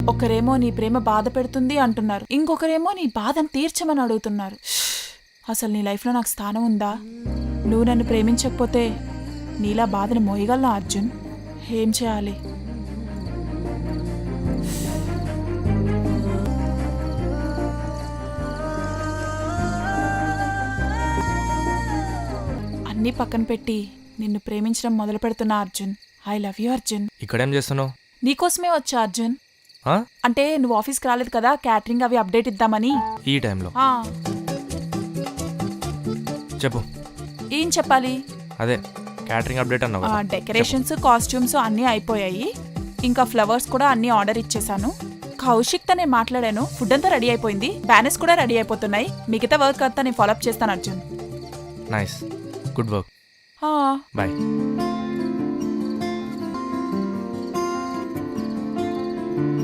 ఒకరేమో నీ ప్రేమ బాధ పెడుతుంది అంటున్నారు, ఇంకొకరేమో నీ బాధను తీర్చమని అడుగుతున్నారు. అసలు నీ లైఫ్లో నాకు స్థానం ఉందా? నువ్వు నన్ను ప్రేమించకపోతే నీలా బాధను మోయగలనా అర్జున్? ఏం చేయాలి? అన్నీ పక్కన పెట్టి నిన్ను ప్రేమించడం మొదలు పెడుతున్నా Arjun. I love you Arjun. ఇక్కడేం చేస్తున్నావు? నీకోసమే వచ్చా అర్జున్. అంటే నువ్వు ఆఫీస్కి రాలేదు కదా, క్యాటరింగ్ అవి అప్డేట్ ఇద్దామని. ఈ టైంలో చెప్పు. ఏం చెప్పాలి? అదే క్యాటరింగ్ అప్డేట్ అన్నావు. డెకరేషన్స్, కాస్ట్యూమ్స్ అన్నీ అయిపోయాయి. ఇంకా ఫ్లవర్స్ కూడా అన్నీ ఆర్డర్ ఇచ్చేసాను. కౌశిక్తో నేను మాట్లాడాను, ఫుడ్ అంతా రెడీ అయిపోయింది, బ్యానర్స్ కూడా రెడీ అయిపోతున్నాయి. మిగతా వర్క్ అంతా నేను ఫాలోఅప్ చేస్తాను Arjun. Nice, good work, bye.